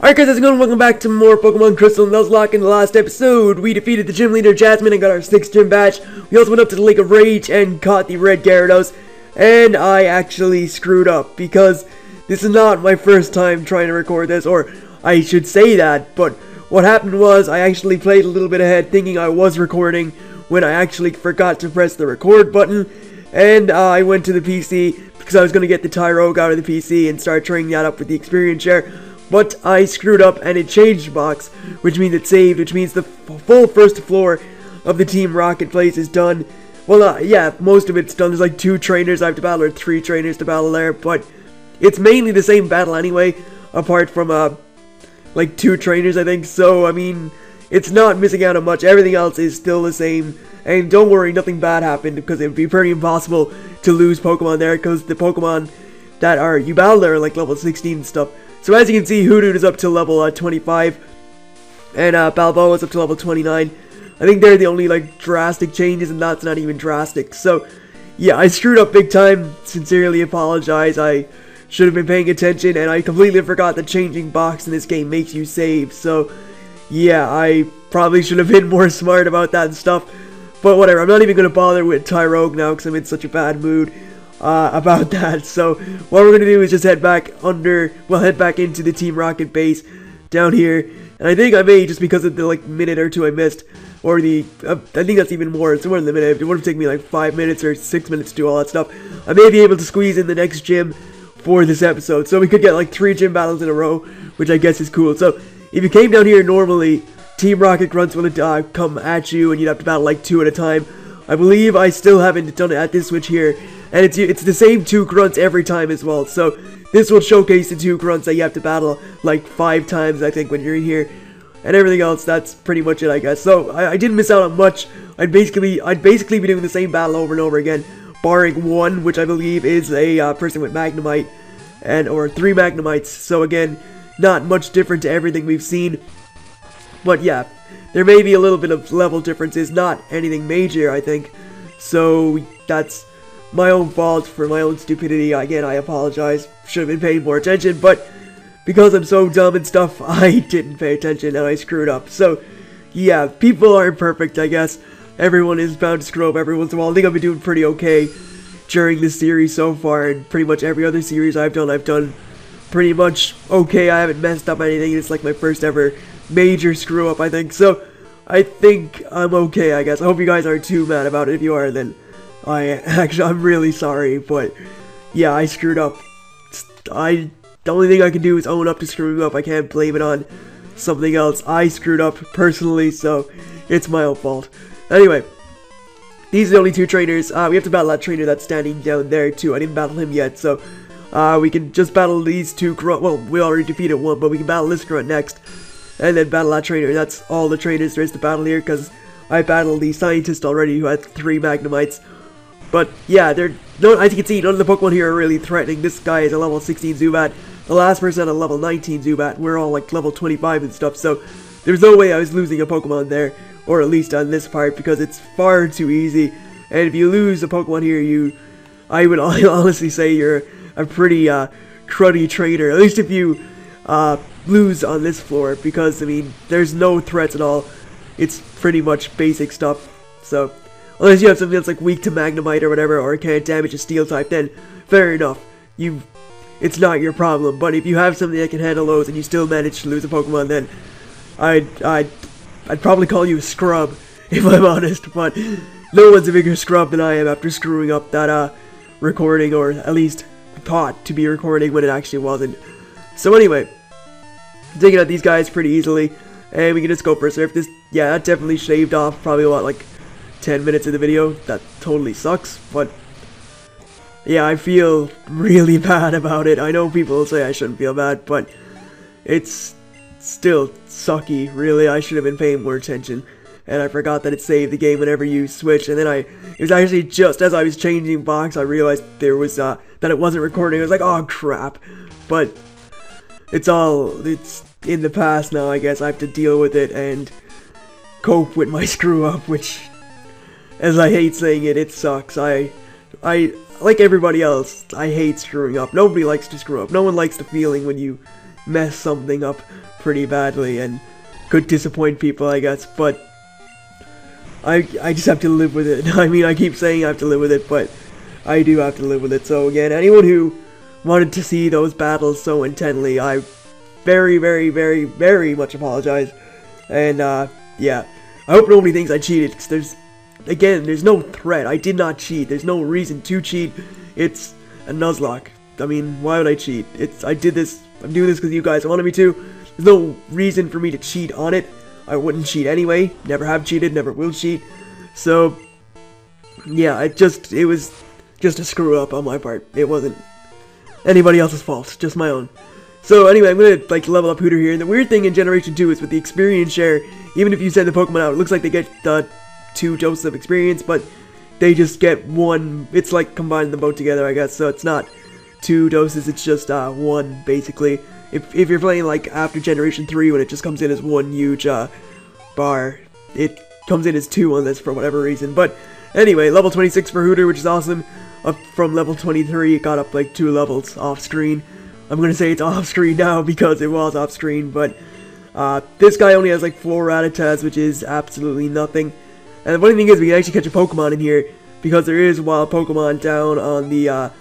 Alright guys, how's it going? Welcome back to more Pokemon Crystal and Nuzlocke. In the last episode, we defeated the gym leader Jasmine and got our 6th gym badge. We also went up to the Lake of Rage and caught the red Gyarados. And I actually screwed up because this is not my first time trying to record this, or I should say that, but what happened was I actually played a little bit ahead thinking I was recording when I actually forgot to press the record button. And I went to the PC because I was going to get the Tyrogue out of the PC and start training that up with the experience share. But I screwed up and it changed box, which means it saved, which means the full first floor of the Team Rocket place is done. Well, yeah, most of it's done. There's like 2 trainers I have to battle, or 3 trainers to battle there, but it's mainly the same battle anyway, apart from, like 2 trainers, I think. So, I mean, it's not missing out on much. Everything else is still the same. And don't worry, nothing bad happened, because it would be pretty impossible to lose Pokemon there, because the Pokemon that are you battle there are like level 16 and stuff. So as you can see, Hoodoo is up to level 25, and Balboa is up to level 29. I think they're the only like drastic changes, and that's not even drastic. So yeah, I screwed up big time. Sincerely apologize. I should have been paying attention, and I completely forgot that changing box in this game makes you save. So yeah, I probably should have been more smart about that and stuff. But whatever, I'm not even going to bother with Tyrogue now because I'm in such a bad mood about that. So what we're going to do is just head back into the Team Rocket base down here. And I think I may, just because of the like minute or 2 I missed, or the, I think that's even more, it's more than the minute. It would have taken me like 5 minutes or 6 minutes to do all that stuff. I may be able to squeeze in the next gym for this episode. So we could get like 3 gym battles in a row, which I guess is cool. So if you came down here normally, Team Rocket grunts will come at you, and you'd have to battle like 2 at a time. I believe I still haven't done it at this switch here, and it's the same 2 grunts every time as well. So this will showcase the 2 grunts that you have to battle like 5 times, I think, when you're in here, and everything else. That's pretty much it, I guess. So I didn't miss out on much. I'd basically be doing the same battle over and over again, barring one, which I believe is a person with Magnemite, or 3 Magnemites. So again, not much different to everything we've seen. But yeah, there may be a little bit of level differences, not anything major, I think. So that's my own fault for my own stupidity. Again, I apologize. Should have been paying more attention, but because I'm so dumb and stuff, I didn't pay attention and I screwed up. So yeah, people aren't perfect, I guess. Everyone is bound to screw up every once in a while. I think I've been doing pretty okay during this series so far, and pretty much every other series I've done pretty much okay. I haven't messed up anything. It's like my first ever major screw up, I think. So I think I'm okay, I guess. I hope you guys aren't too mad about it. If you are, then I'm really sorry. But yeah, I screwed up. The only thing I can do is own up to screwing up. I can't blame it on something else. I screwed up personally, so it's my own fault. Anyway, these are the only 2 trainers. We have to battle that trainer that's standing down there too. I didn't battle him yet, so we can just battle these 2 grunt. Well, we already defeated one, but we can battle this grunt next, and then battle that trainer. That's all the trainers there is to battle here, because I battled the scientist already who had 3 Magnemites. But yeah, as you can see, none of the Pokemon here are really threatening. This guy is a level 16 Zubat. The last person a level 19 Zubat. We're all like level 25 and stuff, so there's no way I was losing a Pokemon there, or at least on this part, because it's far too easy. And if you lose a Pokemon here, I would honestly say you're a pretty cruddy trainer. At least if you lose on this floor, because I mean there's no threats at all. It's pretty much basic stuff. So unless you have something that's like weak to Magnemite or whatever, or can't damage a steel type, then fair enough, it's not your problem. But if you have something that can handle those and you still manage to lose a Pokemon, then I'd probably call you a scrub, if I'm honest. But no one's a bigger scrub than I am after screwing up that recording, or at least thought to be recording when it actually wasn't. So anyway, taking out these guys pretty easily, and we can just go for a surf. Yeah, that definitely shaved off probably what, like 10 minutes of the video. That totally sucks, but yeah, I feel really bad about it. I know people will say I shouldn't feel bad, but it's still sucky, really. I should have been paying more attention, and I forgot that it saved the game whenever you switch. And then it was actually just as I was changing box, I realized there was that it wasn't recording. I was like, oh crap. But it's in the past now, I guess. I have to deal with it and cope with my screw up, which, as I hate saying it, it sucks. I like everybody else, I hate screwing up. Nobody likes to screw up. No one likes the feeling when you mess something up pretty badly and could disappoint people, I guess, but I just have to live with it. I mean, I keep saying I have to live with it, but I do have to live with it. So again, anyone who wanted to see those battles so intently, I very, very, very, very much apologize. And yeah, I hope nobody thinks I cheated, because there's no threat. I did not cheat. There's no reason to cheat. It's a Nuzlocke. I mean, why would I cheat? I'm doing this because you guys wanted me to. There's no reason for me to cheat on it. I wouldn't cheat anyway. Never have cheated, never will cheat. So, yeah, it was just a screw up on my part. It wasn't anybody else's fault, just my own. So anyway, I'm gonna like level up Hooter here. And the weird thing in Generation 2 is with the experience share, even if you send the Pokemon out, it looks like they get 2 doses of experience, but they just get 1. It's like combining them both together, I guess. So it's not 2 doses, it's just 1 basically. If you're playing like after Generation 3, when it just comes in as 1 huge bar, it comes in as 2 on this for whatever reason. But anyway, level 26 for Hooter, which is awesome. Up from level 23, it got up like 2 levels off screen. I'm gonna say it's off screen now because it was off screen, but this guy only has like 4 Rattatas, which is absolutely nothing. And the funny thing is, we can actually catch a Pokemon in here because there is wild Pokemon down on the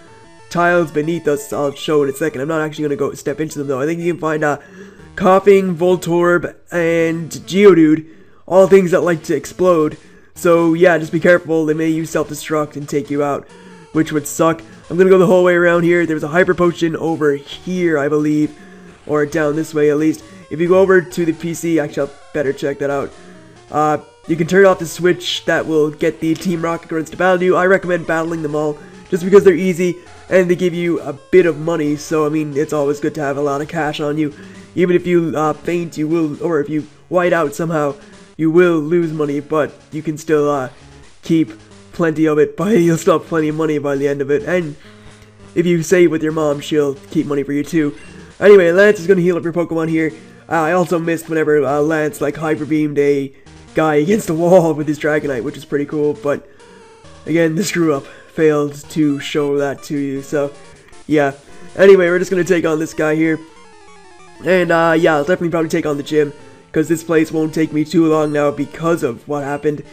tiles beneath us. I'll show in a second. I'm not actually gonna go step into them though. I think you can find Coughing, Voltorb, and Geodude, all things that like to explode. So yeah, just be careful. They may use self-destruct and take you out, which would suck. I'm gonna go the whole way around here. There's a Hyper Potion over here, I believe, or down this way at least. If you go over to the PC, actually I'll better check that out. You can turn off the switch that will get the Team Rocket Grunts to battle you. I recommend battling them all, just because they're easy, and they give you a bit of money, so I mean, it's always good to have a lot of cash on you. Even if you faint, you will, or if you white out somehow, you will lose money, but you can still keep plenty of it, but you'll still have plenty of money by the end of it, and if you save with your mom, she'll keep money for you too. Anyway, Lance is going to heal up your Pokemon here. I also missed whenever Lance like Hyper Beamed a guy against the wall with his Dragonite, which is pretty cool, but again, the screw up failed to show that to you, so yeah. Anyway, we're just going to take on this guy here, and yeah, I'll definitely probably take on the gym, because this place won't take me too long now because of what happened.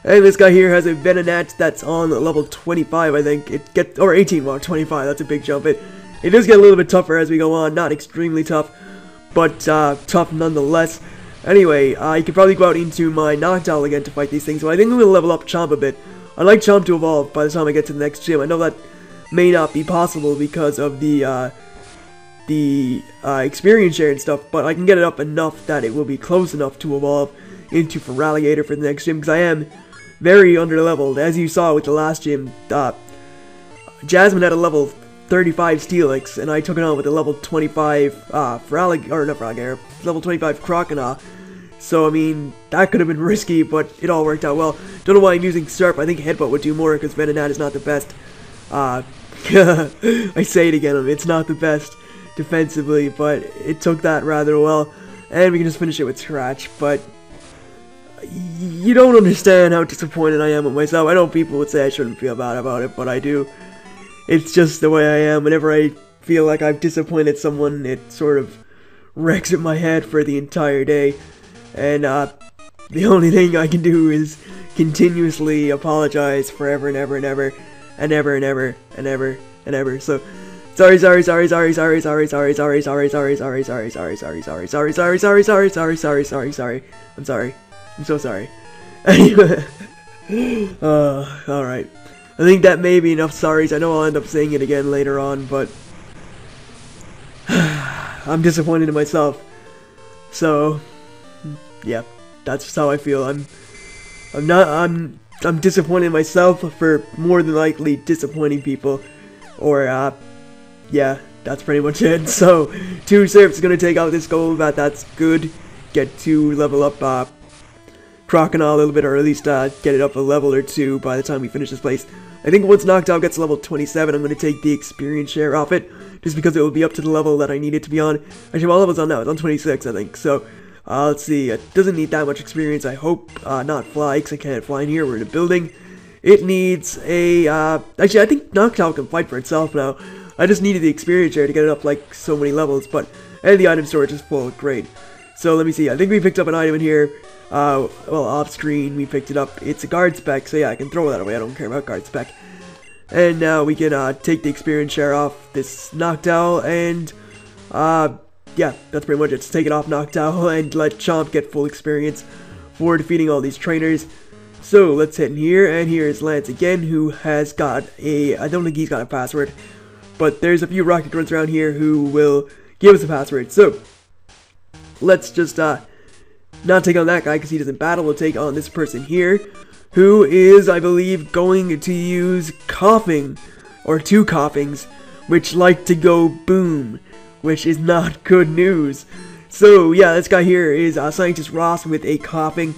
And this guy here has a Venonat that's on level 25, I think. It gets, or 18, well, 25, that's a big jump. It does get a little bit tougher as we go on, not extremely tough, but tough nonetheless. Anyway, I could probably go out into my Noctowl again to fight these things, but I think I'm going to level up Chomp a bit. I'd like Chomp to evolve by the time I get to the next gym. I know that may not be possible because of the experience share and stuff, but I can get it up enough that it will be close enough to evolve into Feraligatr for the next gym, because I am very underleveled. As you saw with the last gym, Jasmine had a level 35 Steelix, and I took it on with a level 25 level 25 Croconaw. So I mean, that could have been risky, but it all worked out well. Don't know why I'm using Surf. I think Headbutt would do more because Venonat is not the best. I say it again, it's not the best defensively, but it took that rather well, and we can just finish it with Scratch. But you don't understand how disappointed I am with myself. I know people would say I shouldn't feel bad about it, but I do. It's just the way I am. Whenever I feel like I've disappointed someone, it sort of wrecks in my head for the entire day. And the only thing I can do is continuously apologize forever and ever and ever and ever and ever and ever and ever. So sorry. I'm sorry. I'm so sorry. Anyway, alright. I think that may be enough sorries. I know I'll end up saying it again later on, but I'm disappointed in myself. So, yeah, that's just how I feel. I'm disappointed in myself for more than likely disappointing people. Or, yeah, that's pretty much it. So, 2 Surfs is going to take out this Golbat. That's good. Get to level up Croconaw a little bit, or at least get it up a level or 2 by the time we finish this place. I think once Noctowl gets level 27, I'm going to take the experience share off it, just because it will be up to the level that I need it to be on. Actually, what level's on now? It's on 26, I think. So, let's see. It doesn't need that much experience, I hope. Not fly, because I can't fly in here. We're in a building. It needs a, actually, I think Noctowl can fight for itself now. I just needed the experience share to get it up, like, so many levels, but and the item storage is full. Great. So let me see. I think we picked up an item in here. Well, off screen we picked it up. It's a guard spec, so yeah, I can throw that away. I don't care about guard spec. And now we can take the experience share off this Noctowl, and yeah, that's pretty much it. Just take it off Noctowl and let Chomp get full experience for defeating all these trainers. So let's hit in here, and here is Lance again, who has got a, I don't think he's got a password, but there's a few rocket grunts around here who will give us a password. So let's just not take on that guy because he doesn't battle. We'll take on this person here, who is, I believe, going to use coughing, or two coughings, which like to go boom, which is not good news. So yeah, this guy here is Scientist Ross with a coughing.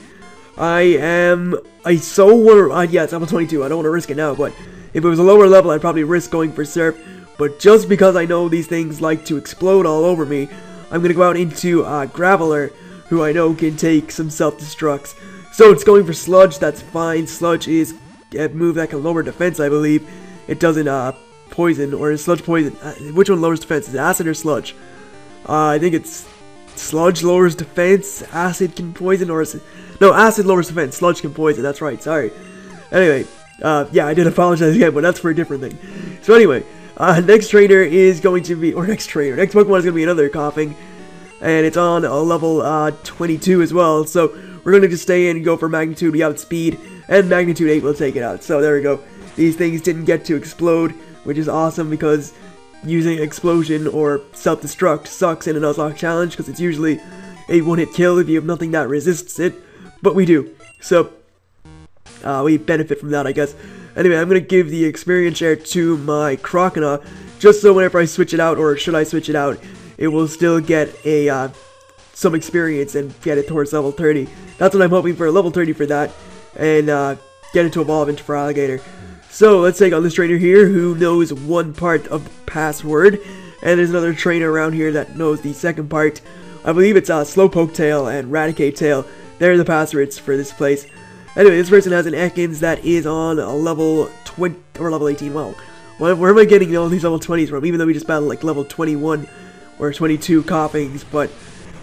Yeah, it's level 22. I don't want to risk it now, but if it was a lower level, I'd probably risk going for Surf. But just because I know these things like to explode all over me, I'm gonna go out into Graveler, who I know can take some self-destructs. So it's going for Sludge. That's fine. Sludge is a move that can lower defense, I believe. It doesn't poison, or is Sludge poison? Which one lowers defense? Is it Acid or Sludge? I think it's Sludge lowers defense. Acid can poison, or is it? No, Acid lowers defense. Sludge can poison. That's right. Sorry. Anyway, yeah, I did apologize again, but that's for a different thing. So anyway, next trainer is going to be, or next Pokemon is going to be another coughing, and it's on a level 22 as well. So we're going to just stay in and go for Magnitude. We have Speed, and Magnitude 8 will take it out. So there we go. These things didn't get to explode, which is awesome because using Explosion or Self-Destruct sucks in a Nuzlocke challenge because it's usually a one-hit kill if you have nothing that resists it, but we do. So we benefit from that, I guess. Anyway, I'm going to give the experience share to my Croconaw, just so whenever I switch it out, or should I switch it out, it will still get a some experience and get it towards level 30. That's what I'm hoping for, level 30 for that, and get it to evolve into Feraligatr. So let's take on this trainer here who knows one part of the password, and there's another trainer around here that knows the second part. I believe it's Slowpoke Tail and Raticate Tail. They're the passwords for this place. Anyway, this person has an Ekans that is on a level 20 or level 18. Wow, where am I getting all these level 20s from? Even though we just battled like level 21 or 22 coughings, but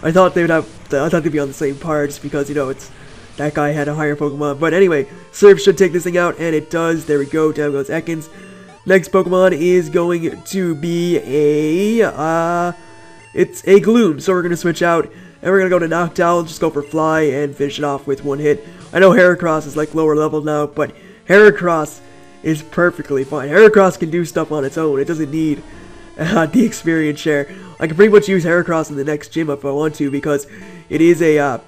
I thought they would have. I thought they'd be on the same par just because, you know, it's that guy had a higher Pokemon. But anyway, Surf should take this thing out, and it does. There we go. Down goes Ekans. Next Pokemon is going to be it's a Gloom. So we're gonna switch out, and we're gonna go to Noctowl. Just go for Fly and finish it off with one hit. I know Heracross is like lower level now, but Heracross is perfectly fine. Heracross can do stuff on its own. It doesn't need the experience share. I can pretty much use Heracross in the next gym if I want to, because it is a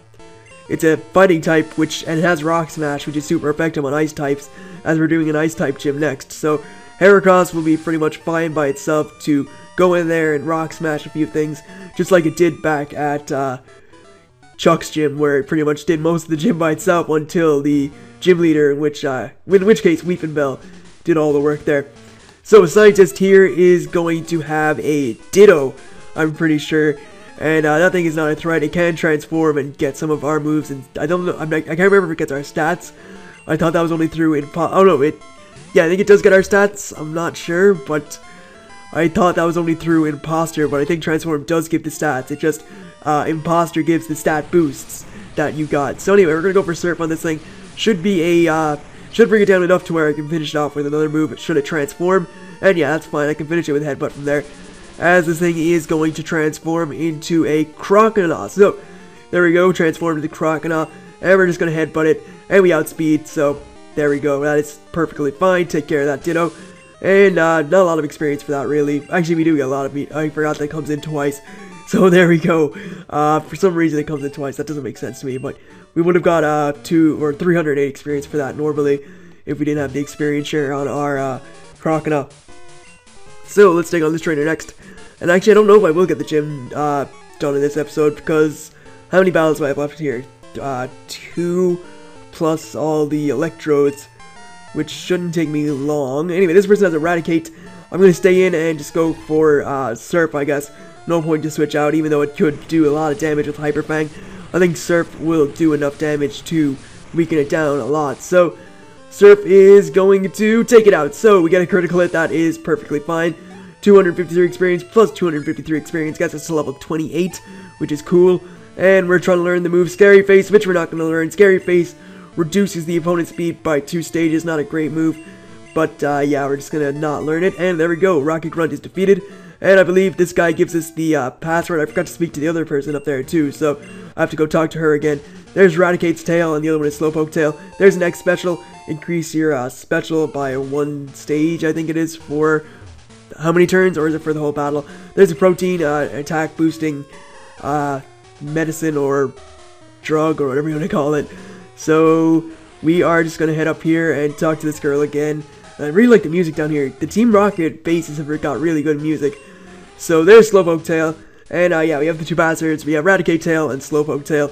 it's a fighting type, and it has Rock Smash, which is super effective on ice types, as we're doing an ice type gym next. So Heracross will be pretty much fine by itself to go in there and Rock Smash a few things, just like it did back at Chuck's gym, where it pretty much did most of the gym by itself until the gym leader, in which case Weepinbell did all the work there. So a Scientist here is going to have a Ditto, I'm pretty sure, and that thing is not a threat. It can transform and get some of our moves, and I don't know, I can't remember if it gets our stats. I thought that was only through yeah, I think it does get our stats. I'm not sure, but I thought that was only through Imposter, but I think Transform does give the stats. It just Imposter gives the stat boosts that you got. So anyway, we're gonna go for Surf on this thing. Should be should bring it down enough to where I can finish it off with another move should it transform. And yeah, that's fine. I can finish it with Headbutt from there, as this thing is going to transform into a Croconaw. So there we go, transform to the Croconaw, and we're just gonna Headbutt it, and we outspeed. So there we go. That is perfectly fine. Take care of that Ditto. And not a lot of experience for that, really. Actually, we do get a lot of meat. I forgot that it comes in twice. So there we go. For some reason it comes in twice. That doesn't make sense to me, but we would have got 2 or 308 experience for that normally if we didn't have the experience share on our Croconaw. So let's take on this trainer next. And actually, I don't know if I will get the gym done in this episode, because how many battles do I have left here? 2 plus all the electrodes, which shouldn't take me long. Anyway, this person has Eradicate. I'm going to stay in and just go for Surf, I guess. No point to switch out, even though it could do a lot of damage with Hyper Fang. I think Surf will do enough damage to weaken it down a lot. So Surf is going to take it out. So we get a critical hit. That is perfectly fine. 253 experience plus 253 experience gets us to level 28, which is cool. And we're trying to learn the move Scary Face, which we're not going to learn. Scary Face reduces the opponent's speed by 2 stages, not a great move. But yeah, we're just going to not learn it. And there we go, Rocket Grunt is defeated. And I believe this guy gives us the password. I forgot to speak to the other person up there too, so I have to go talk to her again. There's Raticate's tail, and the other one is Slowpoke tail. There's an X special. Increase your special by 1 stage, I think it is, for how many turns, or is it for the whole battle? There's a protein attack boosting medicine or drug or whatever you want to call it. So we are just gonna head up here and talk to this girl again. I really like the music down here. The Team Rocket bases have got really good music. So there's Slowpoke tail, and yeah, we have the 2 bastards. We have Raticate tail and Slowpoke tail.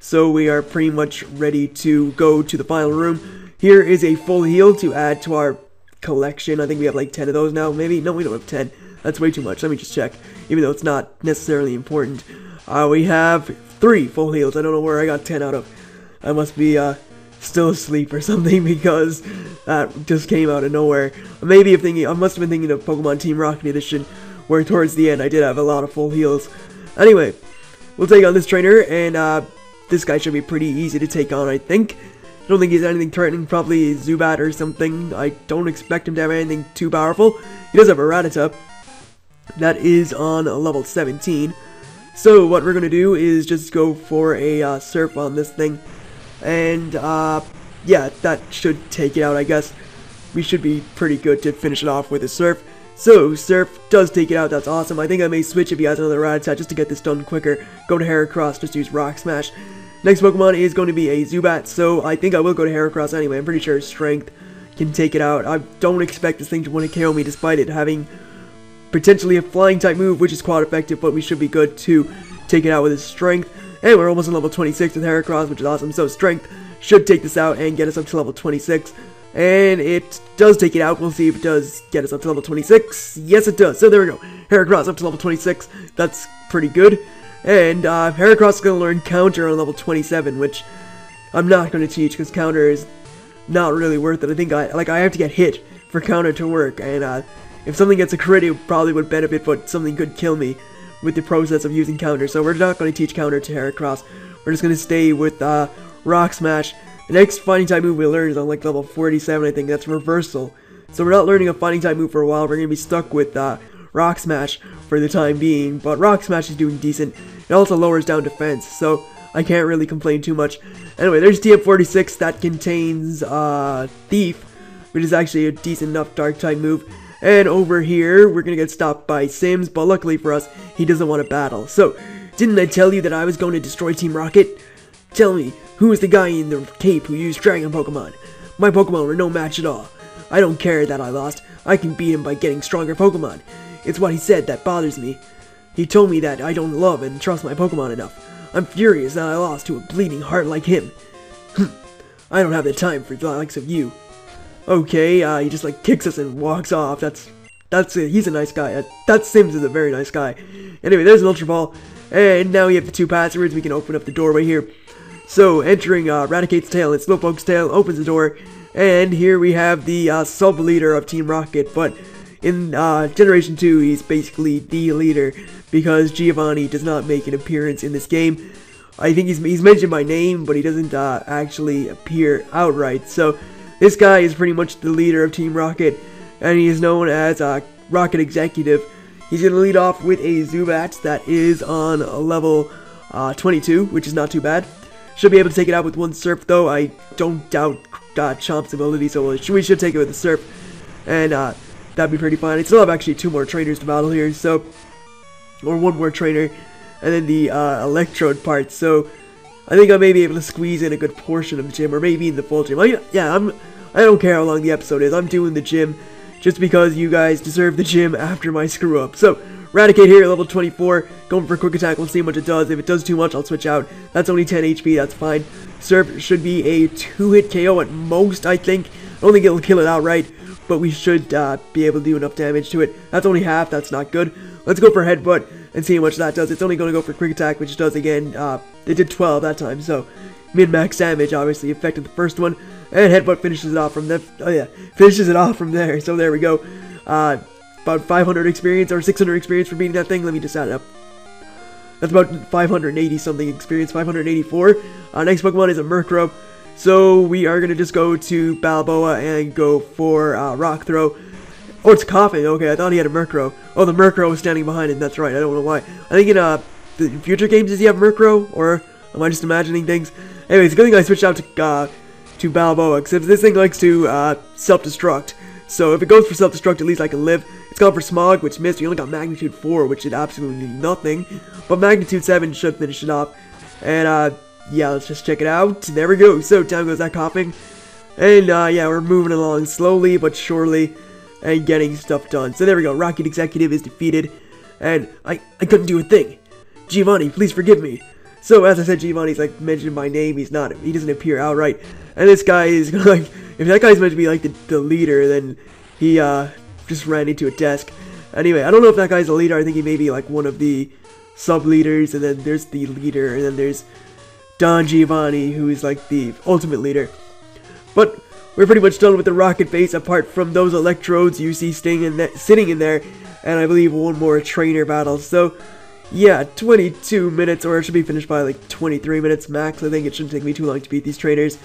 So we are pretty much ready to go to the final room. Here is a full heal to add to our collection. I think we have like 10 of those now, maybe? No, we don't have 10. That's way too much. Let me just check, even though it's not necessarily important. We have 3 full heals. I don't know where I got 10 out of. I must be still asleep or something, because that just came out of nowhere. Maybe I must have been thinking of Pokemon Team Rocket Edition, where towards the end I did have a lot of full heals. Anyway, we'll take on this trainer, and this guy should be pretty easy to take on, I think. I don't think he's anything threatening, probably Zubat or something. I don't expect him to have anything too powerful. He does have a Rattata. That is on level 17. So what we're going to do is just go for a Surf on this thing. And yeah, that should take it out, I guess. We should be pretty good to finish it off with a Surf. So, Surf does take it out, that's awesome. I think I may switch if he has another Rattata just to get this done quicker. Go to Heracross, just use Rock Smash. Next Pokemon is going to be a Zubat, so I think I will go to Heracross anyway. I'm pretty sure Strength can take it out. I don't expect this thing to want to KO me despite it having potentially a Flying type move, which is quite effective, but we should be good to take it out with his Strength. And we're almost on level 26 with Heracross, which is awesome. So Strength should take this out and get us up to level 26. And it does take it out. We'll see if it does get us up to level 26. Yes, it does. So there we go. Heracross up to level 26. That's pretty good. And Heracross is going to learn Counter on level 27, which I'm not going to teach because Counter is not really worth it. I think I have to get hit for Counter to work. And if something gets a crit, it probably would benefit, but something could kill me with the process of using Counter. So we're not going to teach Counter to Heracross. We're just going to stay with Rock Smash. The next Fighting type move we learn is on like level 47, I think. That's Reversal. So we're not learning a Fighting type move for a while. We're going to be stuck with Rock Smash for the time being. But Rock Smash is doing decent. It also lowers down defense, so I can't really complain too much. Anyway, there's TM46 that contains Thief, which is actually a decent enough Dark type move. And over here, we're going to get stopped by Sims, but luckily for us, he doesn't want to battle. So, didn't I tell you that I was going to destroy Team Rocket? Tell me, who is the guy in the cape who used Dragon Pokemon? My Pokemon were no match at all. I don't care that I lost. I can beat him by getting stronger Pokemon. It's what he said that bothers me. He told me that I don't love and trust my Pokemon enough. I'm furious that I lost to a bleeding heart like him. I don't have the time for the likes of you. Okay, he just like kicks us and walks off. That's it. He's a nice guy. That Sims is a very nice guy. Anyway, there's an Ultra Ball. And now we have the 2 passwords. We can open up the doorway here. So, entering Raticate's tail and Slowpoke's tail opens the door. And here we have the sub-leader of Team Rocket. But in Generation 2, he's basically the leader, because Giovanni does not make an appearance in this game. I think he's mentioned by name, but he doesn't actually appear outright. So, this guy is pretty much the leader of Team Rocket, and he is known as Rocket Executive. He's going to lead off with a Zubat that is on level 22, which is not too bad. Should be able to take it out with 1 Surf, though. I don't doubt Chomp's ability, so we should take it with a Surf, and that'd be pretty fine. I still have actually 2 more trainers to battle here, so, or 1 more trainer, and then the Electrode part. So I think I may be able to squeeze in a good portion of the gym, or maybe in the full gym. I don't care how long the episode is. I'm doing the gym just because you guys deserve the gym after my screw up. So Raticate here, level 24, going for Quick Attack. We'll see what it does. If it does too much, I'll switch out. That's only 10 HP, that's fine. Surf should be a 2-hit KO at most, I think. I don't think it'll kill it outright, but we should be able to do enough damage to it. That's only half, that's not good. Let's go for Headbutt and see how much that does. It's only going to go for Quick Attack, which does, again, it did 12 that time, so min-max damage obviously affected the first one. And Headbutt finishes it off from there. Oh yeah, finishes it off from there, so there we go. about 500 experience or 600 experience for beating that thing. Let me just add it up. That's about 580 something experience, 584. Next Pokemon is a Murkrow. So we are going to just go to Balboa and go for Rock Throw. Oh, it's coughing. Okay, I thought he had a Murkrow. Oh, the Murkrow was standing behind him. That's right. I don't know why. I think in the future games does he have Murkrow? Or am I just imagining things? Anyways, good thing I switched out to Balboa, because this thing likes to self-destruct. So if it goes for self-destruct, at least I can live. It's gone for Smog, which missed. We only got Magnitude 4, which did absolutely nothing. But Magnitude 7 should finish it off. And, yeah, let's just check it out. There we go. So, down goes that coughing. And, yeah, we're moving along slowly but surely and getting stuff done. So, there we go. Rocket Executive is defeated. And I couldn't do a thing. Giovanni, please forgive me. So, as I said, Giovanni's, like, mentioned by name. He doesn't appear outright. And this guy is, like, if that guy's meant to be, like, the leader, then he, just ran into a desk. Anyway, I don't know if that guy's a leader. I think he may be, like, one of the sub-leaders. And then there's the leader. And then there's Don Giovanni, who is, like, the ultimate leader. But we're pretty much done with the rocket base, apart from those electrodes you see sitting in there. And I believe one more trainer battle. So, yeah, 22 minutes, or it should be finished by, like, 23 minutes max. I think it shouldn't take me too long to beat these trainers.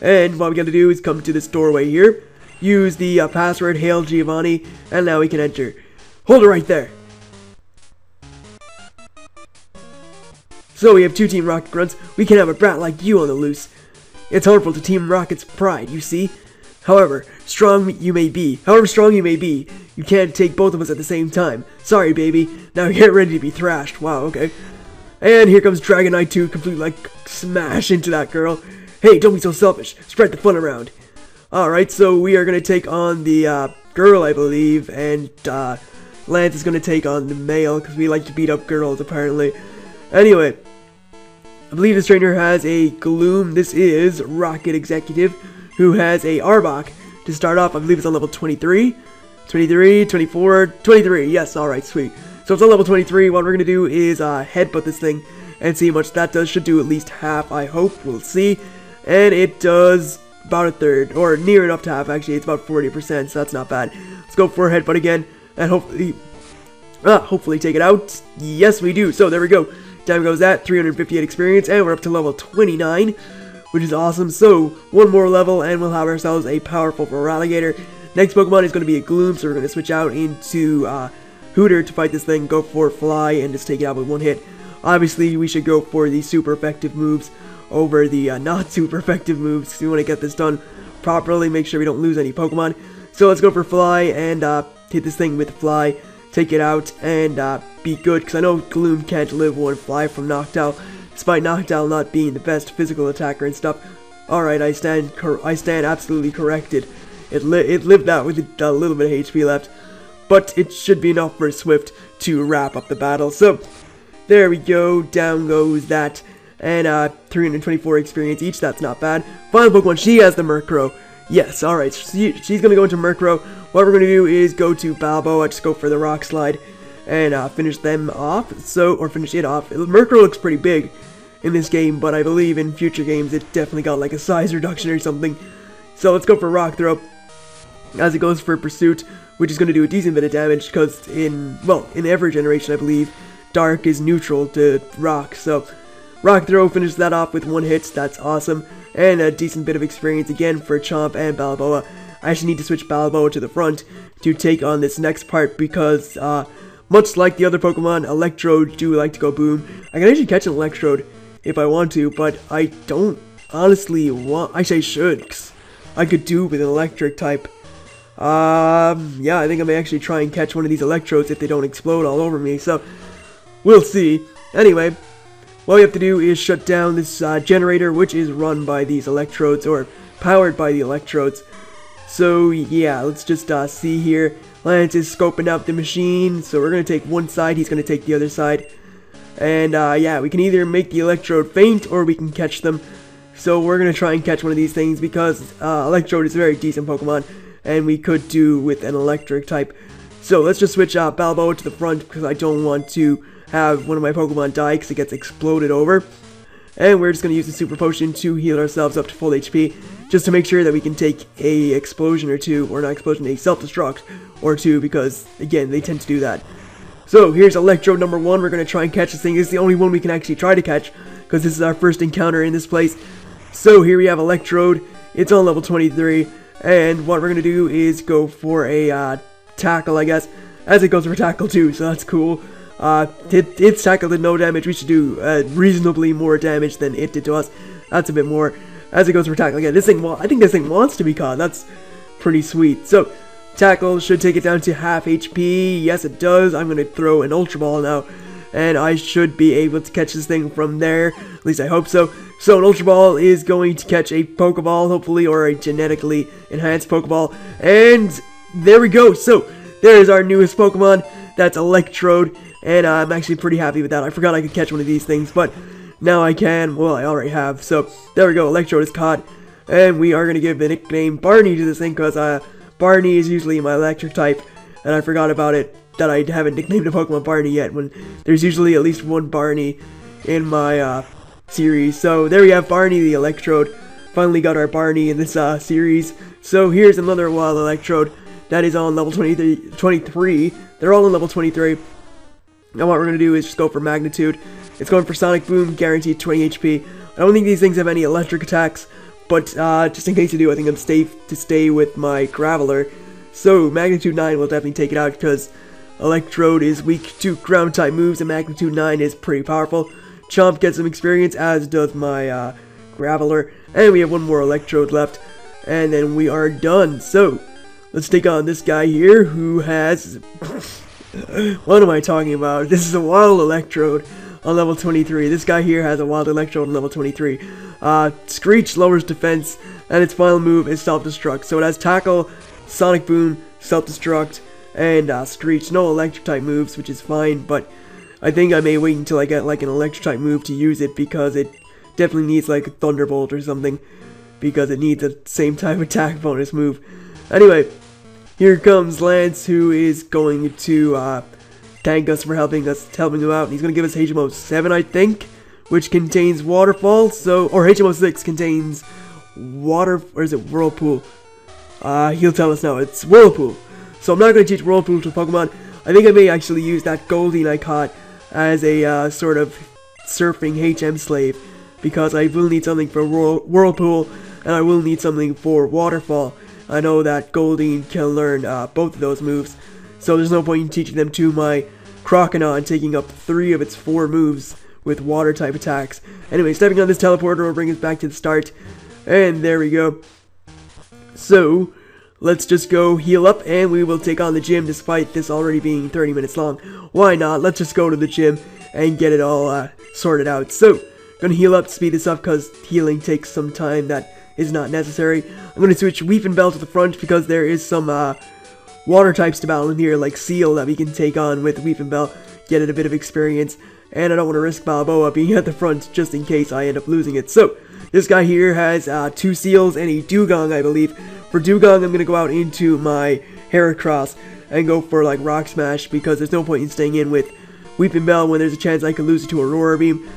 And what we gotta do is come to this doorway here, use the password Hail Giovanni, and now we can enter. Hold it right there. So we have two Team Rocket grunts. We can have a brat like you on the loose. It's harmful to Team Rocket's pride, you see. However strong you may be, you can't take both of us at the same time. Sorry, baby. Now get ready to be thrashed. Wow, okay. And here comes Dragonite 2, completely, like, smash into that girl. Hey, don't be so selfish. Spread the fun around. Alright, so we are going to take on the girl, I believe, and Lance is going to take on the male, because we like to beat up girls, apparently. Anyway, I believe this trainer has a Gloom. This is Rocket Executive, who has a Arbok. To start off, I believe it's on level 23, 23, 24, 23. Yes, alright, sweet. So it's on level 23. What we're going to do is headbutt this thing and see how much that does. Should do at least half, I hope. We'll see. And it does about a third, or near enough to half, actually. It's about 40%, so that's not bad. Let's go for a headbutt again, and hopefully take it out. Yes, we do. So there we go. Down goes that, 358 experience, and we're up to level 29, which is awesome. So one more level, and we'll have ourselves a powerful Feraligatr. Next Pokemon is going to be a Gloom, so we're going to switch out into Hooter to fight this thing, go for Fly, and just take it out with one hit. Obviously, we should go for the super effective moves over the not super effective moves. We want to get this done properly, make sure we don't lose any Pokemon. So let's go for Fly and hit this thing with Fly, take it out, and be good, because I know Gloom can't live one Fly from Noctowl, despite Noctowl not being the best physical attacker and stuff. Alright, I stand absolutely corrected. It lived out with a little bit of HP left, but it should be enough for Swift to wrap up the battle. So there we go, down goes that. And 324 experience each, that's not bad. Final Pokemon, she has the Murkrow. Yes, alright, she's gonna go into Murkrow. What we're gonna do is go to Balboa, just go for the Rock Slide, and finish them off. Or finish it off. Murkrow looks pretty big in this game, but I believe in future games it definitely got like a size reduction or something. So let's go for Rock Throw, as it goes for Pursuit, which is gonna do a decent bit of damage, because in every generation, I believe, Dark is neutral to Rock, so Rock Throw finishes that off with one hit. That's awesome. And a decent bit of experience again for Chomp and Balboa. I actually need to switch Balboa to the front to take on this next part, because much like the other Pokemon, Electrode do like to go boom. I can actually catch an Electrode if I want to, but I don't honestly want. Actually, I should, 'cause I could do with an electric type. Yeah, I think I may actually try and catch one of these Electrodes if they don't explode all over me. So we'll see. Anyway, what we have to do is shut down this generator, which is run by these electrodes, or powered by the electrodes. So yeah, let's just see here. Lance is scoping out the machine, so we're going to take one side, he's going to take the other side. And yeah, we can either make the electrode faint, or we can catch them. So we're going to try and catch one of these things, because Electrode is a very decent Pokemon, and we could do with an electric type. So let's just switch Balboa to the front, because I don't want to have one of my Pokemon die because it gets exploded over. And we're just going to use the super potion to heal ourselves up to full HP, just to make sure that we can take a explosion or two, or not explosion, a self-destruct or two, because, again, they tend to do that. So, here's Electrode number 1. We're going to try and catch this thing. This is the only one we can actually try to catch, because this is our first encounter in this place. So, here we have Electrode. It's on level 23, and what we're going to do is go for a tackle, I guess, as it goes for tackle too, so that's cool. Its tackle did no damage. We should do reasonably more damage than it did to us. That's a bit more. As it goes for tackle again, this thing, I think this thing wants to be caught. That's pretty sweet. So, tackle should take it down to half HP. Yes, it does. I'm going to throw an Ultra Ball now, and I should be able to catch this thing from there. At least I hope so. So, an Ultra Ball is going to catch a Pokeball, hopefully, or a genetically enhanced Pokeball. And there we go. So, there's our newest Pokemon. That's Electrode. And I'm actually pretty happy with that. I forgot I could catch one of these things, but now I can. Well, I already have. So, there we go. Electrode is caught. And we are going to give the nickname Barney to this thing, because Barney is usually my electric type. And I forgot about it, that I haven't nicknamed a Pokemon Barney yet, when there's usually at least one Barney in my series. So, there we have Barney the Electrode. Finally got our Barney in this series. So, here's another wild Electrode that is on level 23. They're all on level 23. Now what we're going to do is just go for Magnitude. It's going for Sonic Boom, guaranteed 20 HP. I don't think these things have any electric attacks, but just in case you do, I think I'm safe to stay with my Graveler. So Magnitude 9 will definitely take it out, because Electrode is weak to ground type moves, and Magnitude 9 is pretty powerful. Chomp gets some experience, as does my Graveler. And we have one more Electrode left, and then we are done. So, let's take on this guy here, who has... What am I talking about? This is a Wild Electrode on level 23. This guy here has a Wild Electrode on level 23. Screech lowers defense, and its final move is Self-Destruct. So it has Tackle, Sonic Boom, Self-Destruct, and Screech. No electric type moves, which is fine, but I think I may wait until I get like an electric type move to use it, because it definitely needs like a Thunderbolt or something, because it needs the same type of attack bonus move. Anyway, here comes Lance, who is going to thank us for helping him out. And he's going to give us HMO 7, I think, which contains Waterfall. So, or HMO 6 contains Water, or is it Whirlpool? He'll tell us now. It's Whirlpool. So I'm not going to teach Whirlpool to Pokemon. I think I may actually use that Goldeen I caught as a sort of surfing HM slave, because I will need something for Whirlpool, and I will need something for Waterfall. I know that Goldeen can learn both of those moves, so there's no point in teaching them to my Croconaw, taking up 3 of its 4 moves with water-type attacks. Anyway, stepping on this teleporter will bring us back to the start, and there we go. So, let's just go heal up, and we will take on the gym, despite this already being 30 minutes long. Why not? Let's just go to the gym and get it all sorted out. So, gonna heal up, speed this up, because healing takes some time that is not necessary. I'm going to switch Weepinbell to the front, because there is some water types to battle in here, like Seal, that we can take on with Weepinbell, get it a bit of experience, and I don't want to risk Balboa being at the front just in case I end up losing it. So, this guy here has 2 Seals and a Dugong, I believe. For Dugong, I'm going to go out into my Heracross and go for like Rock Smash, because there's no point in staying in with Weepinbell when there's a chance I could lose it to Aurora Beam.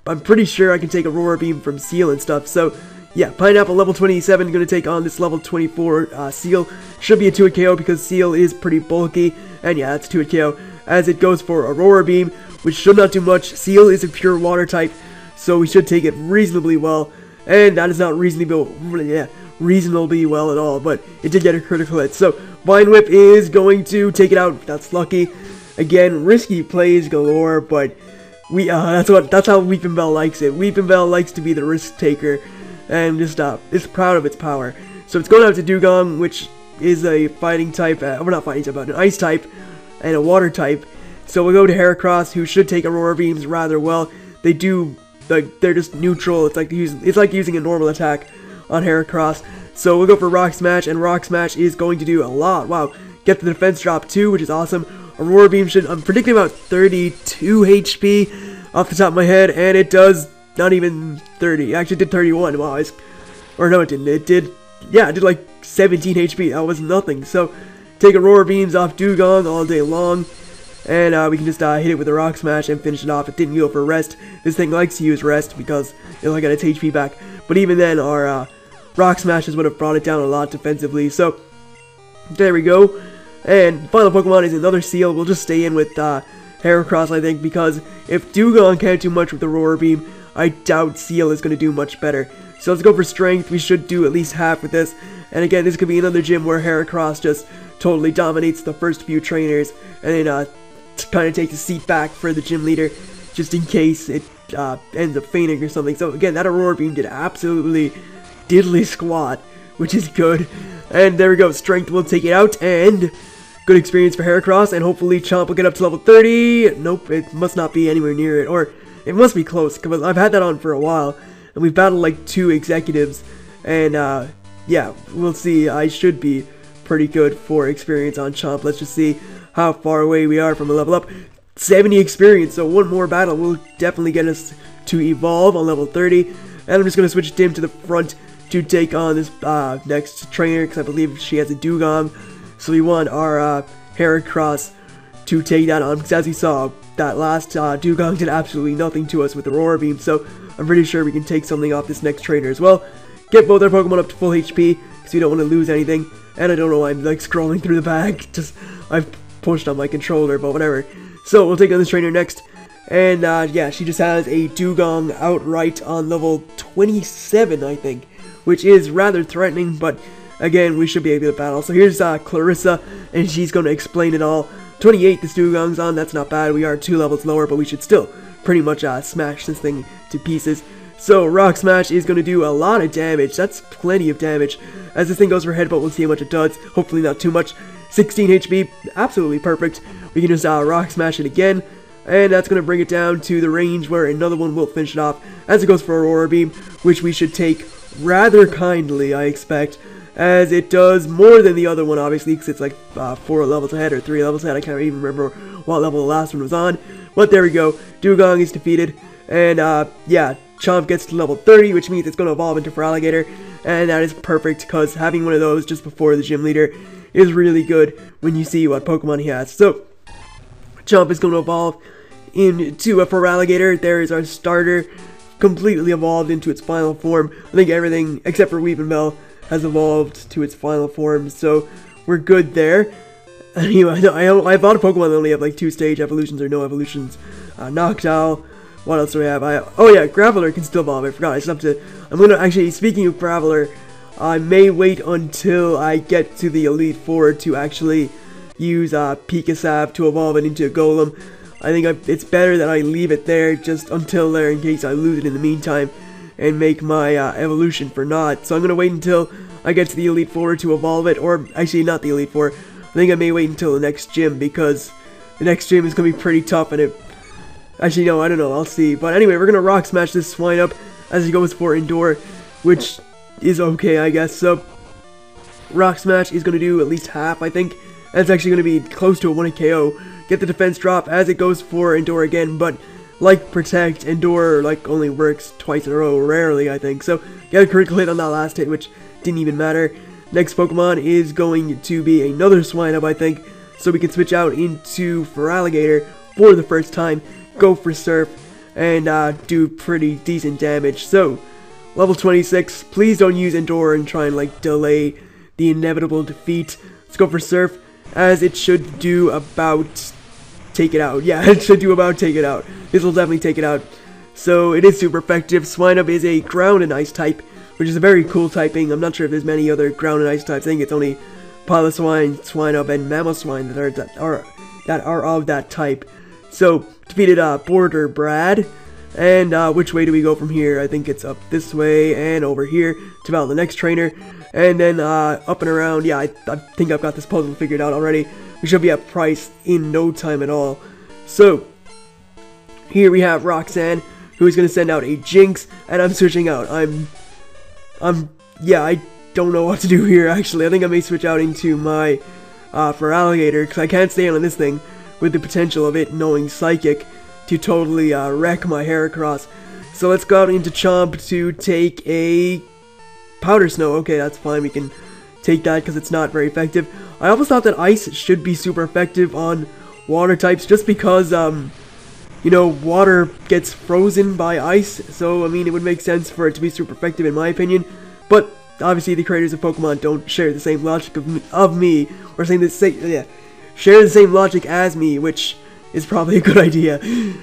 I'm pretty sure I can take Aurora Beam from Seal and stuff, so... yeah, Pineapple level 27 going to take on this level 24 Seal. Should be a 2-hit KO, because Seal is pretty bulky. And yeah, that's a 2-hit KO. As it goes for Aurora Beam, which should not do much. Seal is a pure water type, so we should take it reasonably well. And that is not reasonably well at all, but it did get a critical hit. So, Vine Whip is going to take it out. That's lucky. Again, risky plays galore, but that's how Weepinbell likes it. Weepinbell likes to be the risk taker, and just is proud of its power. So it's going out to Dugong, which is a fighting type, well, not fighting type, but an ice type and a water type. So we'll go to Heracross, who should take Aurora Beams rather well. They're just neutral. It's like using a normal attack on Heracross. So we'll go for Rock Smash, and Rock Smash is going to do a lot. Wow, get the defense drop too, which is awesome. Aurora Beam should, I'm predicting about 32 HP off the top of my head, and it does not even 30. It actually did 31. Wow, or no, it didn't. It did like 17 HP. That was nothing. So take Aurora Beams off Dugong all day long. And we can just hit it with a Rock Smash and finish it off. It didn't go for rest. This thing likes to use rest because it'll get its HP back. But even then, our Rock Smashes would have brought it down a lot defensively. So, there we go. And final Pokemon is another Seal. We'll just stay in with Heracross, I think, because if Dewgong can't do much with the Roar Beam, I doubt Seal is going to do much better. So let's go for Strength. We should do at least half with this. And again, this could be another gym where Heracross just totally dominates the first few trainers, and then kind of takes a seat back for the gym leader, just in case it ends up fainting or something. So again, that Aurora Beam did absolutely diddly squat, which is good. And there we go, Strength will take it out, and good experience for Heracross, and hopefully Chomp will get up to level 30. Nope, it must not be anywhere near it, or it must be close, because I've had that on for a while, and we've battled like 2 executives, and yeah, we'll see. I should be pretty good for experience on Chomp. Let's just see how far away we are from a level up. 70 experience, so one more battle will definitely get us to evolve on level 30, and I'm just going to switch Dim to the front to take on this next trainer, because I believe she has a Dewgong. So we want our Heracross to take that on, because as we saw, that last Dewgong did absolutely nothing to us with the Roar Beam, so I'm pretty sure we can take something off this next trainer as well. Get both our Pokemon up to full HP, because we don't want to lose anything, and I don't know why I'm like scrolling through the bag, just I've pushed on my controller, but whatever. So we'll take on this trainer next, and yeah, she just has a Dewgong outright on level 27, I think, which is rather threatening, but again, we should be able to battle. So here's Clarissa, and she's going to explain it all. 28 this Dewgong's on, that's not bad. We are 2 levels lower, but we should still pretty much smash this thing to pieces. So Rock Smash is going to do a lot of damage. That's plenty of damage. As this thing goes for Headbutt, we'll see how much it does. Hopefully not too much. 16 HP, absolutely perfect. We can just Rock Smash it again, and that's going to bring it down to the range where another one will finish it off as it goes for Aurora Beam, which we should take rather kindly, I expect, as it does more than the other one, obviously, because it's like 4 levels ahead or 3 levels ahead. I can't even remember what level the last one was on, but there we go. Dewgong is defeated, and yeah, Chomp gets to level 30, which means it's going to evolve into Feraligatr, and that is perfect, because having one of those just before the gym leader is really good when you see what Pokemon he has. So, Chomp is going to evolve into a Feraligatr. There is our starter, completely evolved into its final form. I think everything except for Weepinbell has evolved to its final form, so we're good there. Anyway, I thought Pokemon only have like 2 stage evolutions or no evolutions. Noctowl. What else do we have? Oh yeah, Graveler can still evolve. I forgot. I just have to. I'm gonna actually. Speaking of Graveler, I may wait until I get to the Elite Four to actually use Pikasav to evolve it into a Golem. I think it's better that I leave it there just until there in case I lose it in the meantime and make my evolution for naught. So I'm gonna wait until I get to the Elite Four to evolve it, or actually not the Elite Four. I think I may wait until the next gym, because the next gym is gonna be pretty tough, and it. Actually, no, I don't know. I'll see. But anyway, we're going to Rock Smash this Swinub as he goes for Endure, which is okay, I guess. So, Rock Smash is going to do at least half, I think. And it's actually going to be close to a 1-hit KO. Get the defense drop as it goes for Endure again. But, like Protect, Endure like only works twice in a row, rarely, I think. So, get a critical hit on that last hit, which didn't even matter. Next Pokemon is going to be another Swinub, I think. So, we can switch out into Feraligatr for the first time. Go for Surf, and do pretty decent damage. So, level 26, please don't use Endure and try and like delay the inevitable defeat. Let's go for Surf, as it should do about take it out. Yeah, it should do about take it out. This will definitely take it out. So, it is super effective. Swinub is a Ground and Ice type, which is a very cool typing. I'm not sure if there's many other Ground and Ice types. I think it's only Piloswine, Swinub, and Mamoswine that are of that type. So, defeated Border Brad, and which way do we go from here? I think it's up this way and over here to battle the next trainer, and then up and around. Yeah, I think I've got this puzzle figured out already. We should be at Price in no time at all. So, here we have Roxanne, who is going to send out a Jinx, and I'm switching out. Yeah, I don't know what to do here, actually. I think I may switch out into my Feraligatr, because I can't stay on this thing, with the potential of it knowing Psychic to totally wreck my Heracross. So let's go out into Chomp to take a Powder Snow. Okay, that's fine, we can take that because it's not very effective. I always thought that Ice should be super effective on water types, just because, you know, water gets frozen by ice, so, I mean, it would make sense for it to be super effective in my opinion, but obviously the creators of Pokemon don't share the same logic of me, or share the same logic as me, which is probably a good idea.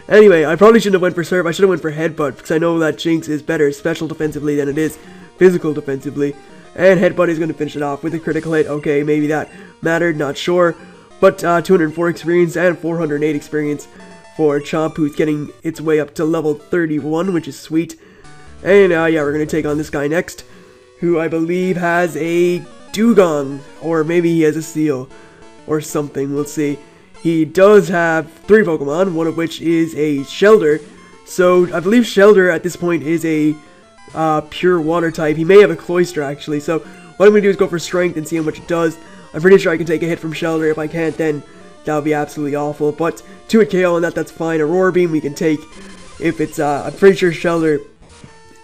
Anyway, I probably shouldn't have went for Surf, I should have went for Headbutt, because I know that Jinx is better special defensively than it is physical defensively, and Headbutt is going to finish it off with a critical hit. Okay, maybe that mattered, not sure, but 204 experience and 408 experience for Chomp, who's getting its way up to level 31, which is sweet. And yeah, we're going to take on this guy next, who I believe has a Dugong, or maybe he has a Seal, or something, we'll see. He does have 3 Pokemon, one of which is a Shelter, so I believe Shelter at this point is a pure water type. He may have a Cloyster actually, so what I'm going to do is go for Strength and see how much it does. I'm pretty sure I can take a hit from Shelter. If I can't, then that would be absolutely awful, but 2-hit KO on that, that's fine. Aurora Beam we can take if it's, I'm pretty sure Shelter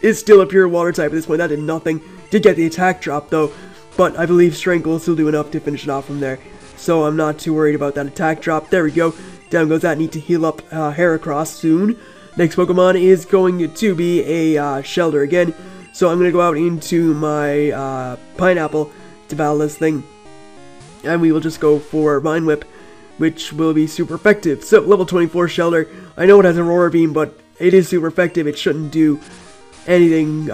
is still a pure water type at this point. That did nothing. Did get the attack drop though, but I believe Strength will still do enough to finish it off from there, so I'm not too worried about that attack drop. There we go. Down goes that. Need to heal up Heracross soon. Next Pokemon is going to be a Shelter again, so I'm going to go out into my Pineapple to battle this thing, and we will just go for Vine Whip, which will be super effective. So, level 24 Shelter. I know it has Aurora Beam, but it is super effective. It shouldn't do anything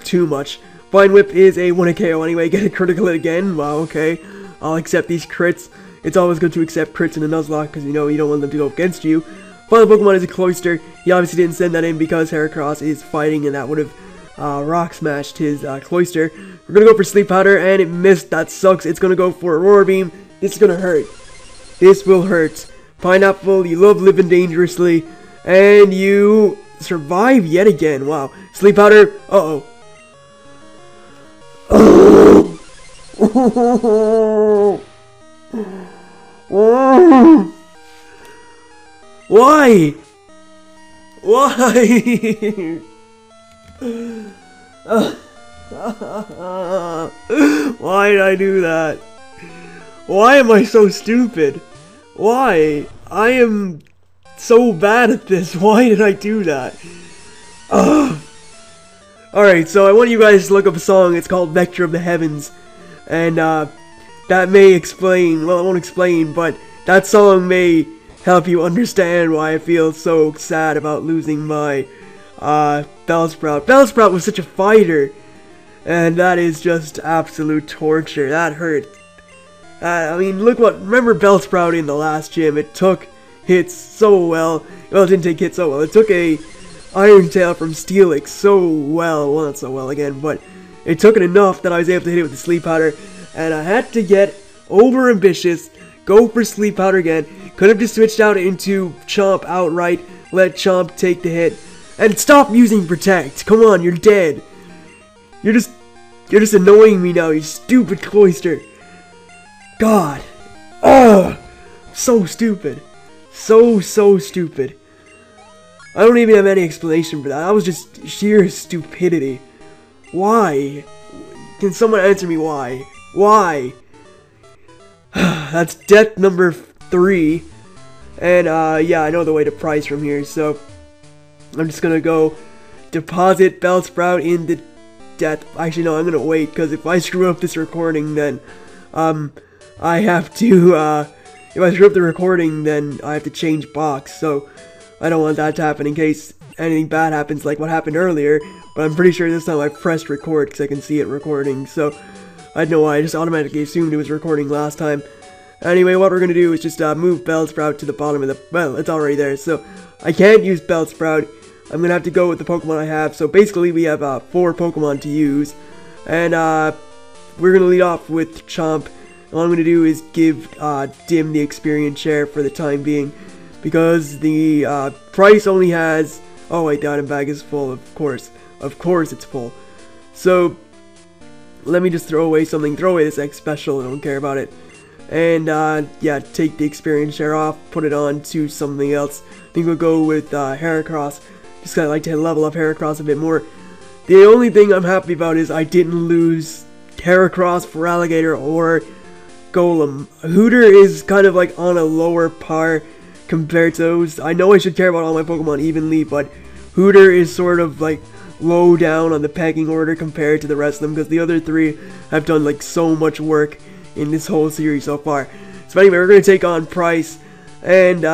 too much. Vine Whip is a 1-hit KO anyway. Get a critical hit again. Wow, okay. I'll accept these crits. It's always good to accept crits in a Nuzlocke, because you know you don't want them to go against you. Final Pokemon is a Cloyster. He obviously didn't send that in because Heracross is fighting, and that would have Rock Smashed his Cloyster. We're going to go for Sleep Powder, and it missed. That sucks. It's going to go for Aurora Beam. This is going to hurt. This will hurt. Pineapple, you love living dangerously, and you survive yet again. Wow. Sleep Powder. Uh-oh. Why? Why? Why did I do that? Why am I so stupid? Why? I am so bad at this. Why did I do that? Alright, so I want you guys to look up a song. It's called Vector of the Heavens. And that may explain, well, it won't explain, but that song may help you understand why I feel so sad about losing my Bellsprout. Bellsprout was such a fighter, and that is just absolute torture. That hurt. I mean, remember Bellsprout in the last gym? It took hits so well. Well, it didn't take hits so well. It took a Iron Tail from Steelix so well. Well, not so well again, but it took it enough that I was able to hit it with the Sleep Powder, and I had to get over ambitious, go for Sleep Powder again. Could have just switched out into Chomp outright, let Chomp take the hit, and stop using Protect. Come on, you're dead. You're just annoying me now, you stupid Cloyster. God. Ugh. So stupid. So stupid. I don't even have any explanation for that. That was just sheer stupidity. Why? Can someone answer me why? Why? That's death number 3. And, yeah, I know the way to price from here, so I'm just gonna go deposit Bellsprout in the death. Actually, no, I'm gonna wait, because if I screw up this recording, then, I have to, if I screw up the recording, then I have to change box, so I don't want that to happen in case anything bad happens like what happened earlier, but I'm pretty sure this time I pressed record because I can see it recording, so I don't know why, I just automatically assumed it was recording last time. Anyway, what we're going to do is just move Bellsprout to the bottom of the, well, it's already there, so I can't use Bellsprout. I'm going to have to go with the Pokemon I have, so basically we have 4 Pokemon to use, and we're going to lead off with Chomp. And what I'm going to do is give Dim the experience share for the time being, because the price only has, oh wait, the item bag is full, of course it's full. So let me just throw away something, throw away this X special, I don't care about it. And yeah, take the experience share off, put it on to something else. I think we'll go with Heracross, just kinda like to level up Heracross a bit more. The only thing I'm happy about is I didn't lose Heracross for Alligator or Golem. Hooter is kind of like on a lower par compared to those. I know I should care about all my Pokemon evenly, but Hooter is sort of like low down on the pecking order compared to the rest of them, because the other three have done like so much work in this whole series so far. So anyway, we're going to take on Price, and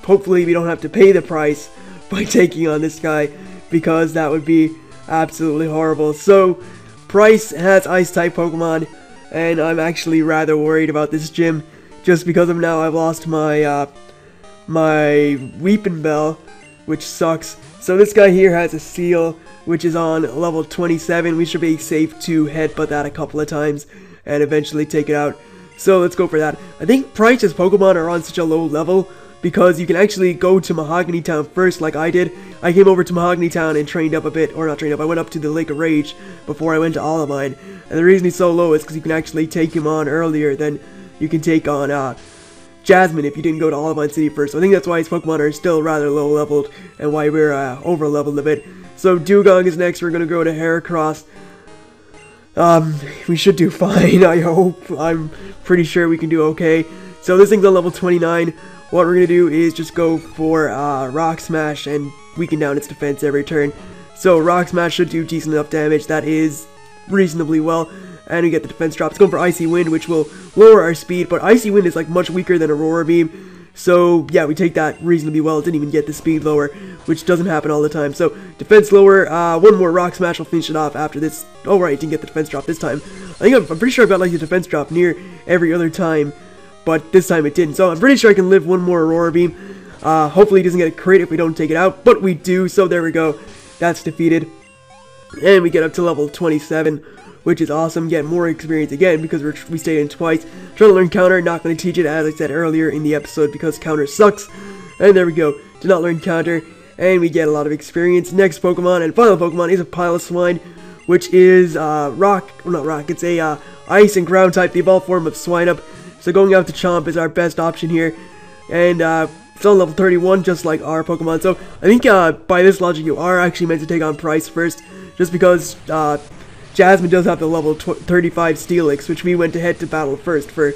hopefully we don't have to pay the price by taking on this guy, because that would be absolutely horrible. So Price has Ice-type Pokemon, and I'm actually rather worried about this gym, just because of now I've lost my my Weeping Bell, which sucks. So this guy here has a Seal, which is on level 27. We should be safe to headbutt that a couple of times and eventually take it out. So let's go for that. I think Price's Pokemon are on such a low level because you can actually go to Mahogany Town first, like I did. I came over to Mahogany Town and trained up a bit, or not trained up, I went up to the Lake of Rage before I went to Olivine. And the reason he's so low is because you can actually take him on earlier than you can take on Jasmine if you didn't go to Olivine City first. So I think that's why his Pokemon are still rather low leveled and why we're over leveled a bit. So Dugong is next. We're gonna go to Heracross. We should do fine, I hope. I'm pretty sure we can do okay. So this thing's on level 29. What we're gonna do is just go for Rock Smash and weaken down its defense every turn. So Rock Smash should do decent enough damage. That is reasonably well. And we get the defense drop. It's going for Icy Wind, which will lower our speed, but Icy Wind is like much weaker than Aurora Beam. So yeah, we take that reasonably well. It didn't even get the speed lower, which doesn't happen all the time. So defense lower, one more Rock Smash will finish it off after this. Oh right, didn't get the defense drop this time. I'm pretty sure I've got like the defense drop near every other time, but this time it didn't. So I'm pretty sure I can live one more Aurora Beam. Hopefully he doesn't get a crit if we don't take it out, but we do. So there we go. That's defeated. And we get up to level 27, which is awesome. Get more experience again because we stayed in twice. Trying to learn Counter, not going to teach it as I said earlier in the episode because Counter sucks. And there we go. Did not learn Counter, and we get a lot of experience. Next Pokemon and final Pokemon is a Piloswine, which is it's a Ice and Ground type, the evolved form of Swinub. So going out to Chomp is our best option here, and it's on level 31 just like our Pokemon. So I think by this logic you are actually meant to take on Price first, just because Jasmine does have the level 35 Steelix, which we went to head to battle first for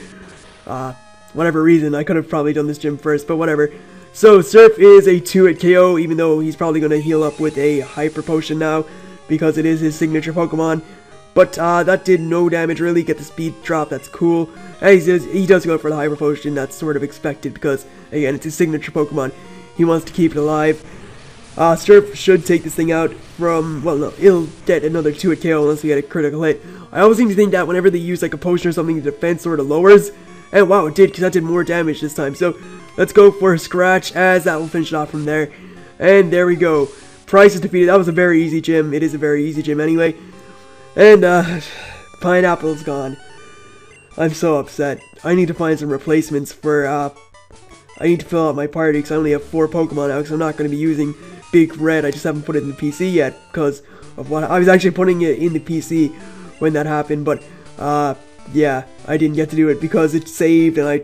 whatever reason. I could have probably done this gym first, but whatever. So Surf is a 2-hit KO, even though he's probably going to heal up with a Hyper Potion now, because it is his signature Pokemon. But that did no damage really. Get the speed drop, that's cool. And he does go for the Hyper Potion, that's sort of expected because, again, it's his signature Pokemon. He wants to keep it alive. Surf should take this thing out from, well no, it'll get another 2-hit KO unless we get a critical hit. I always seem to think that whenever they use like a potion or something, the defense sort of lowers. And wow, it did, because that did more damage this time. So let's go for a Scratch, as that will finish it off from there. And there we go. Price is defeated. That was a very easy gym. It is a very easy gym anyway. And Pineapple's gone. I'm so upset. I need to find some replacements for I need to fill out my party because I only have 4 Pokemon now, because I'm not going to be using Big Red. I just haven't put it in the PC yet because of what I was actually putting it in the PC when that happened, but yeah, I didn't get to do it because it saved and I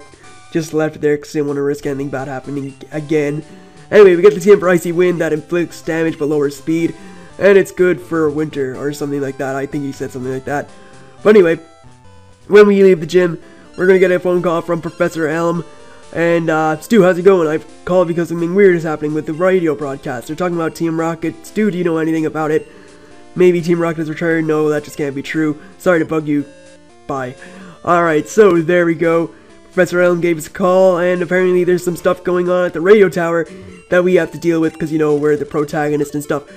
just left it there because I didn't want to risk anything bad happening again. Anyway, we get the TM for Icy Wind that inflicts damage but lowers speed, and it's good for winter or something like that. I think he said something like that. But anyway, when we leave the gym, we're going to get a phone call from Professor Elm. And, Stu, how's it going? I've called because something weird is happening with the radio broadcast. They're talking about Team Rocket. Stu, do you know anything about it? Maybe Team Rocket has returned? No, that just can't be true. Sorry to bug you. Bye. Alright, so there we go. Professor Elm gave us a call, and apparently there's some stuff going on at the radio tower that we have to deal with because, you know, we're the protagonist and stuff.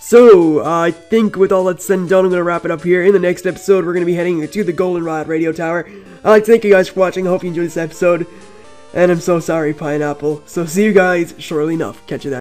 So, I think with all that said and done, I'm going to wrap it up here. In the next episode, we're going to be heading to the Goldenrod radio tower. I'd like to thank you guys for watching. I hope you enjoyed this episode. And I'm so sorry, Pineapple. So see you guys shortly enough. Catch you there.